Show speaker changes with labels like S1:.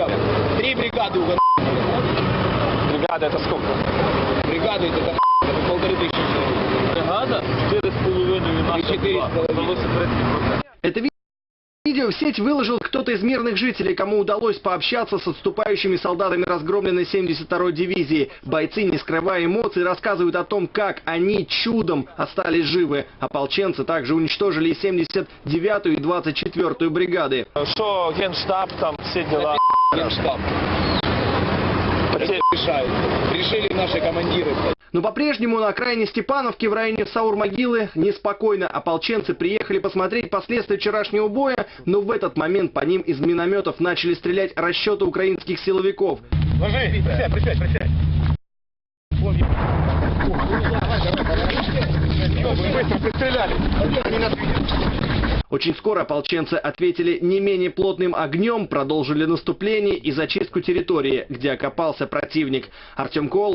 S1: охуел. 3 бригады угон.
S2: Бригада это сколько?
S1: Бригады это 1500 человек.
S2: Бригада? 4,5 наша 4,5.
S3: Это видео в сеть выложил кто-то из мирных жителей, кому удалось пообщаться с отступающими солдатами разгромленной 72-й дивизии. Бойцы, не скрывая эмоций, рассказывают о том, как они чудом остались живы. Ополченцы также уничтожили 79-ю и 24-ю бригады.
S2: Что генштаб, там все дела?
S1: Генштаб. Решают. Решили наши командиры.
S3: Но по-прежнему на окраине Степановки в районе Саур-могилы неспокойно. Ополченцы приехали посмотреть последствия вчерашнего боя, но в этот момент по ним из минометов начали стрелять расчеты украинских силовиков.
S1: Ложи, присядь. Быстро пристреляли.
S3: Очень скоро ополченцы ответили не менее плотным огнем, продолжили наступление и зачистку территории, где окопался противник. Артем Кол.